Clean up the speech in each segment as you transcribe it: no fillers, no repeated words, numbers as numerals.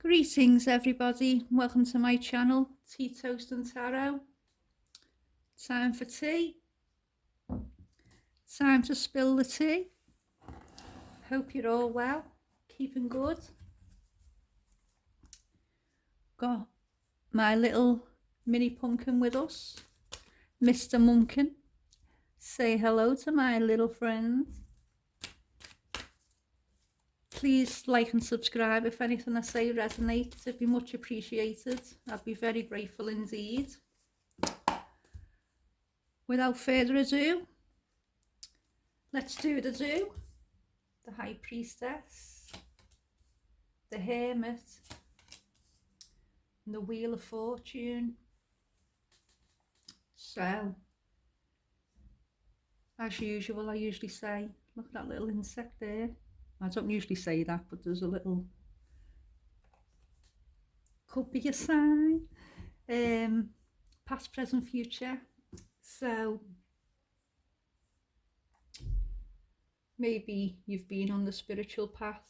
Greetings everybody, welcome to my channel, Tea Toast and Taro. Time for tea, time to spill the tea. Hope you're all well, keeping good. Got my little mini pumpkin with us, Mr. Mumpkin. Say hello to my little friend. Please like and subscribe if anything I say resonates, it'd be much appreciated. I'd be very grateful indeed. Without further ado, let's do the do. The High Priestess, the Hermit, and the Wheel of Fortune. So, as usual, I usually say, look at that little insect there. I don't usually say that, but there's a little, could be a sign. Past, present, future. So, maybe you've been on the spiritual path,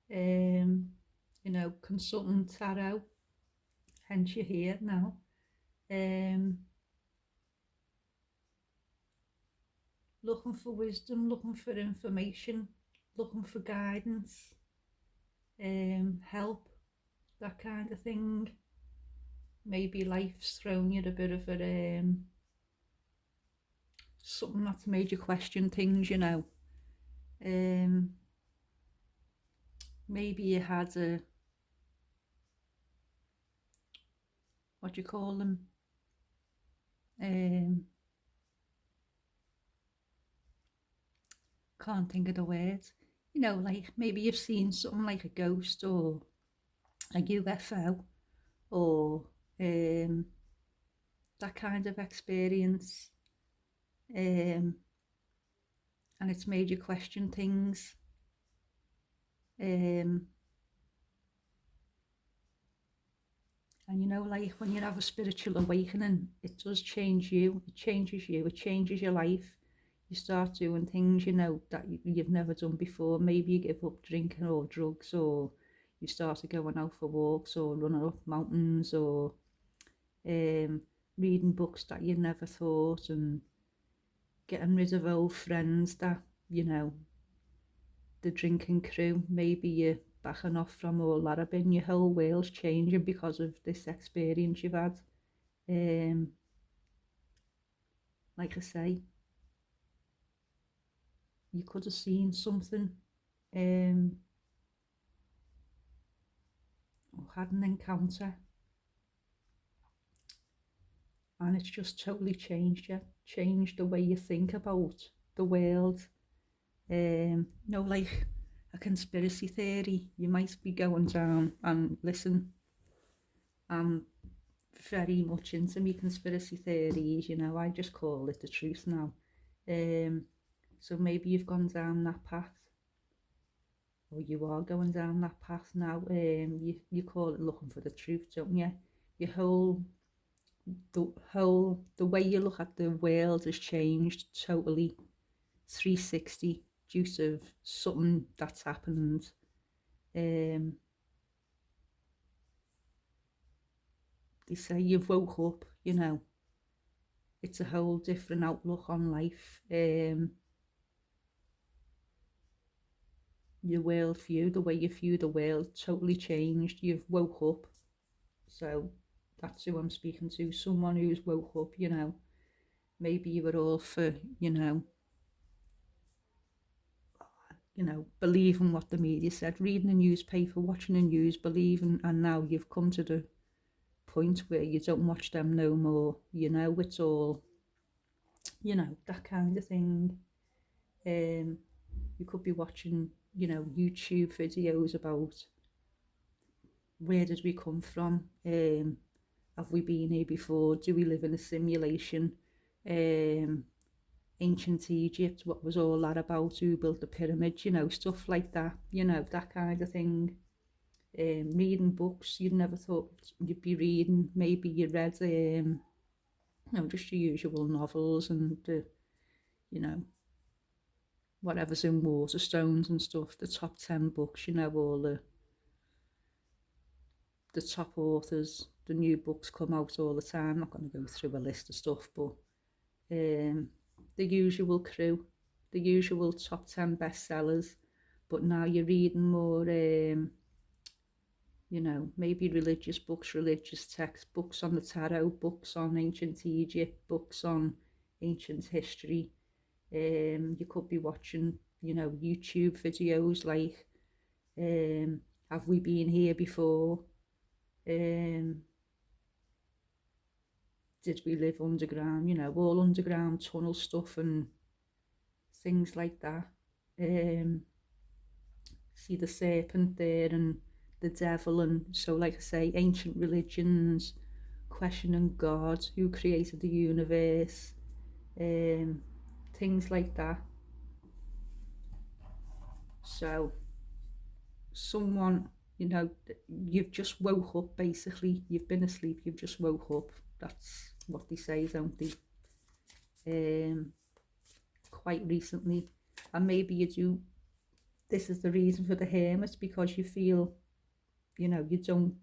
you know, consulting tarot, hence you're here now. Looking for wisdom, looking for information, looking for guidance, help, that kind of thing. Maybe life's thrown you a bit of a something that's made you question things, you know. Maybe you had a, what do you call them? Can't think of the word. You know, like maybe you've seen something like a ghost or a UFO or that kind of experience, and it's made you question things. And you know, like when you have a spiritual awakening, it does change you, it changes you, it changes your life. You start doing things, you know, that you've never done before. Maybe you give up drinking or drugs, or you started going out for walks or running up mountains, or reading books that you never thought, and getting rid of old friends that, you know, the drinking crew. Maybe you're backing off from all that. I've been, your whole world's changing because of this experience you've had. Like I say, you could have seen something, or had an encounter, and it's just totally changed you, changed the way you think about the world. You know, like a conspiracy theory, you might be going down, and listen, I'm very much into me conspiracy theories, you know, I just call it the truth now. So maybe you've gone down that path, or you are going down that path now. You call it looking for the truth, don't you? Your the way you look at the world has changed totally 360 due to something that's happened. They say you've woke up, you know, it's a whole different outlook on life. Your world view, the way you view the world, totally changed. You've woke up. So that's who I'm speaking to, someone who's woke up, you know. Maybe you were all for, you know, believing what the media said, reading the newspaper, watching the news, believing, and now you've come to the point where you don't watch them no more, you know. It's all, you know, that kind of thing. You could be watching, you know, YouTube videos about where did we come from, have we been here before, do we live in a simulation, ancient Egypt, what was all that about, who built the pyramids, you know, stuff like that, you know, that kind of thing. Reading books you'd never thought you'd be reading. Maybe you read, you know, just your usual novels and, you know, whatever's in Waterstones and stuff, the top 10 books, you know, all the the top authors, the new books come out all the time. I'm not going to go through a list of stuff, but the usual crew, the usual top 10 bestsellers. But now you're reading more, you know, maybe religious books, religious texts, books on the tarot, books on ancient Egypt, books on ancient history. You could be watching, you know, YouTube videos like, have we been here before? Did we live underground? You know, all underground tunnel stuff and things like that. See the serpent there and the devil, and so, like I say, ancient religions, questioning God, who created the universe, things like that. So someone, you know, you've just woke up, basically, you've been asleep, you've just woke up. That's what they say, don't they? Quite recently. And maybe you do, this is the reason for the hermit, because you feel, you know, you don't,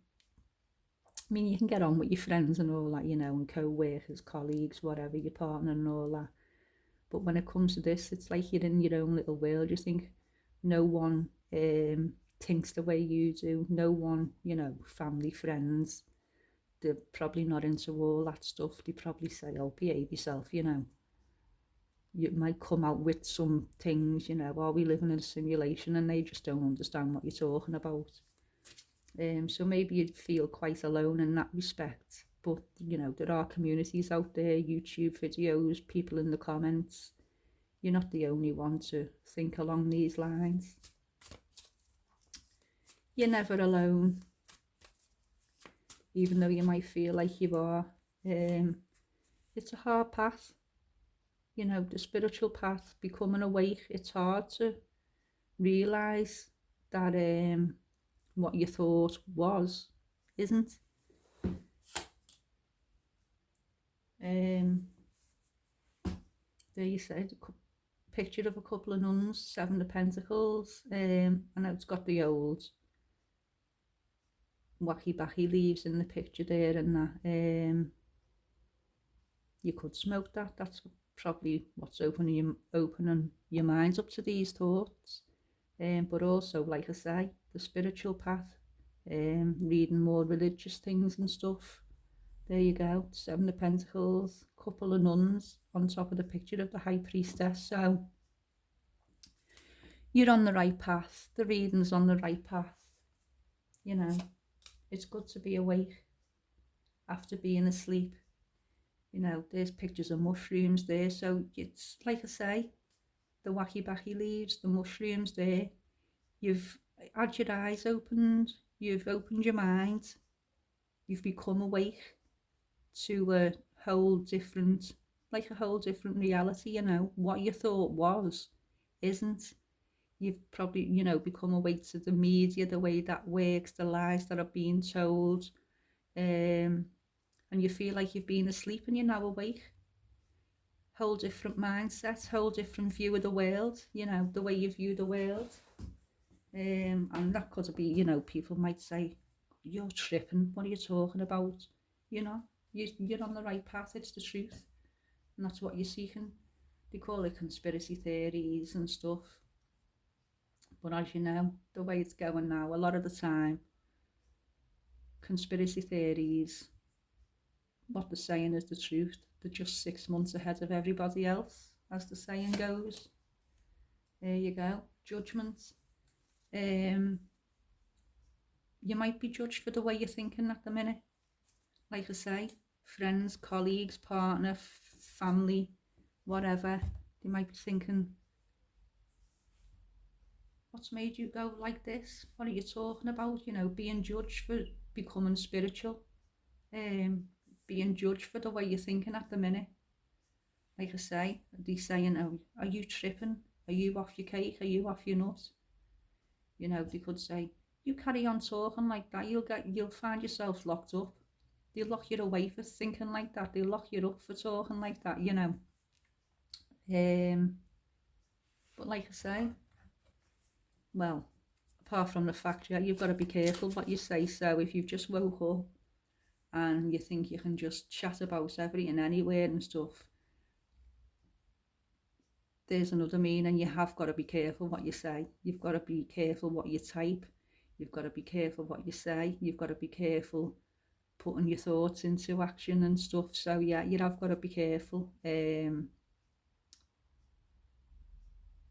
I mean, you can get on with your friends and all that, you know, and co-workers, colleagues, whatever, your partner and all that. But when it comes to this, it's like you're in your own little world. You think no one thinks the way you do. No one, you know, family, friends, they're probably not into all that stuff. They probably say, oh, behave yourself, you know. You might come out with some things, you know, are we living in a simulation, and they just don't understand what you're talking about. So maybe you'd feel quite alone in that respect. But, you know, there are communities out there, YouTube videos, people in the comments. You're not the only one to think along these lines. You're never alone, even though you might feel like you are. It's a hard path. You know, the spiritual path, becoming awake, it's hard to realise that what you thought was isn't. There you said, a picture of a couple of nuns, 7 of Pentacles, and it's got the old wacky backy leaves in the picture there, and that. You could smoke that. That's probably what's opening your minds up to these thoughts. But also, like I say, the spiritual path, reading more religious things and stuff. There you go, 7 of Pentacles, couple of nuns on top of the picture of the High Priestess. So you're on the right path. The reading's on the right path. You know, it's good to be awake after being asleep. You know, there's pictures of mushrooms there. So it's like I say, the wacky backy leaves, the mushrooms there. You've had your eyes opened. You've opened your mind. You've become awake to a whole different reality. You know, what you thought was isn't. You've probably, you know, become awake to the media, the way that works, the lies that are being told, and you feel like you've been asleep and you're now awake. Whole different mindset, whole different view of the world, you know, the way you view the world. And that could be, you know, people might say, you're tripping, what are you talking about? You know, you're on the right path, it's the truth, and that's what you're seeking. They call it conspiracy theories and stuff, but as you know, the way it's going now, a lot of the time, conspiracy theories, what they're saying is the truth. They're just 6 months ahead of everybody else, as the saying goes. There you go, judgment. You might be judged for the way you're thinking at the minute. Like I say, friends, colleagues, partner, family, whatever, they might be thinking, what's made you go like this? What are you talking about? You know, being judged for becoming spiritual, being judged for the way you're thinking at the minute. Like I say, they're saying, oh, are you tripping? Are you off your cake? Are you off your nut? You know, they could say, you carry on talking like that, you'll find yourself locked up. They'll lock you away for thinking like that. They'll lock you up for talking like that, you know. But like I say, well, apart from the fact, yeah, you've got to be careful what you say. So if you've just woke up and you think you can just chat about everything anywhere and stuff, there's another meaning. You have got to be careful what you say. You've got to be careful what you type. You've got to be careful what you say. You've got to be careful putting your thoughts into action and stuff. So yeah, you have got to be careful.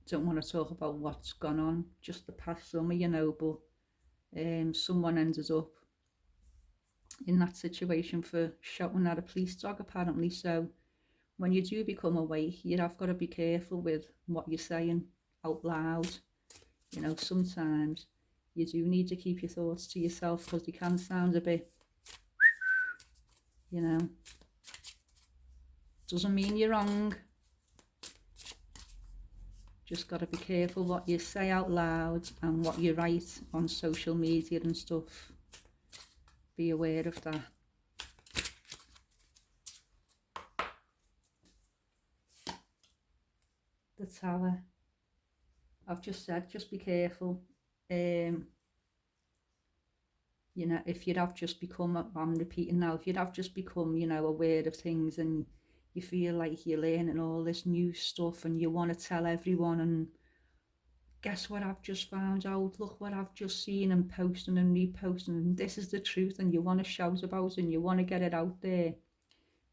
Don't want to talk about what's gone on just the past summer, you know, but someone ended up in that situation for shouting at a police dog, apparently. So when you do become awake, you have got to be careful with what you're saying out loud. You know, sometimes you do need to keep your thoughts to yourself because they can sound a bit, you know, doesn't mean you're wrong. Just got to be careful what you say out loud and what you write on social media and stuff. Be aware of that. The Tower. I've just said, just be careful. You know, if you'd have just become, I'm repeating now, if you'd have just become, you know, aware of things and you feel like you're learning all this new stuff and you want to tell everyone, and guess what I've just found out, look what I've just seen, and posting and reposting, and this is the truth, and you want to shout about it and you want to get it out there,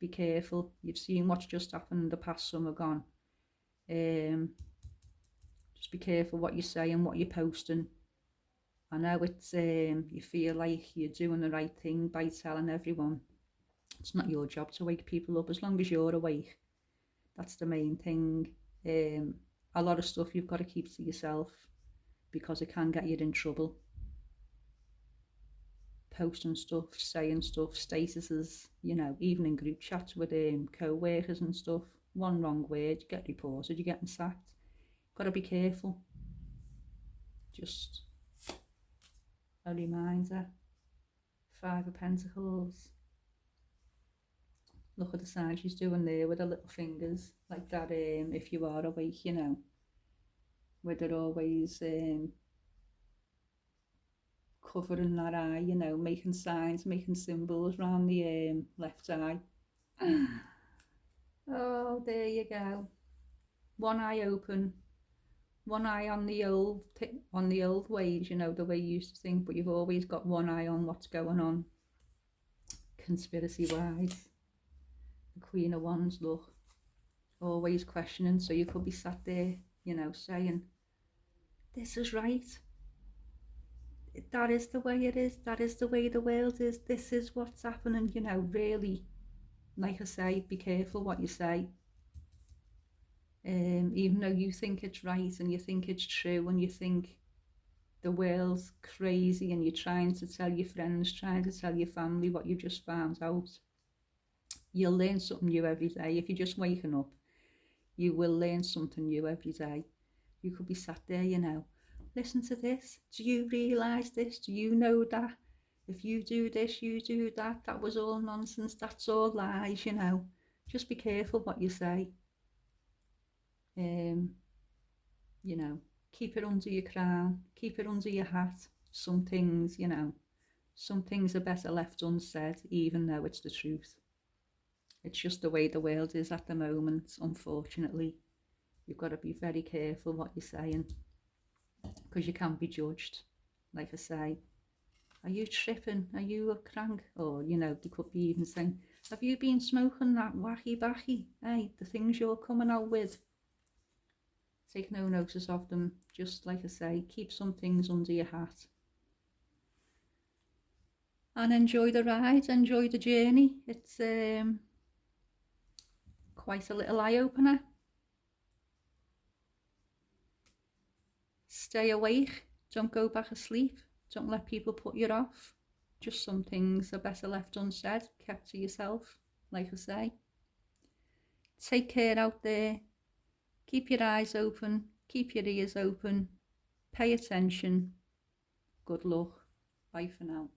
be careful. You've seen what's just happened in the past summer gone. Just be careful what you say and what you're posting. I know it's you feel like you're doing the right thing by telling everyone. It's not your job to wake people up as long as you're awake. That's the main thing. A lot of stuff you've got to keep to yourself because it can get you in trouble. Posting stuff, saying stuff, statuses, you know, even in group chats with co-workers and stuff. One wrong word, you get reported, you're getting sacked. Got to be careful. Just a reminder. 5 of Pentacles. Look at the sign she's doing there with her little fingers, like that. If you are awake, you know, where they're always covering that eye, you know, making signs, making symbols around the left eye. Oh, there you go. One eye open, one eye on the old ways, you know, the way you used to think, but you've always got one eye on what's going on conspiracy wise. The Queen of Wands, look, always questioning. So you could be sat there, you know, saying, this is right, that is the way it is, that is the way the world is, this is what's happening, you know. Really, like I say, be careful what you say. Even though you think it's right and you think it's true and you think the world's crazy and you're trying to tell your friends, trying to tell your family what you've just found out, you'll learn something new every day. If you're just waking up, you will learn something new every day. You could be sat there, you know, listen to this, do you realise this, do you know that if you do this, you do that, that was all nonsense, that's all lies, you know. Just be careful what you say. You know, keep it under your crown, keep it under your hat. Some things, you know, some things are better left unsaid, even though it's the truth. It's just the way the world is at the moment, unfortunately. You've got to be very careful what you're saying because you can be judged. Like I say, are you tripping? Are you a crank? Or, you know, they could be even saying, have you been smoking that wacky backy? Hey, the things you're coming out with. Take no notice of them. Just like I say, keep some things under your hat. And enjoy the ride, enjoy the journey. It's quite a little eye-opener. Stay awake, don't go back asleep, don't let people put you off. Just some things are better left unsaid, kept to yourself, like I say. Take care out there, keep your eyes open, keep your ears open, pay attention. Good luck, bye for now.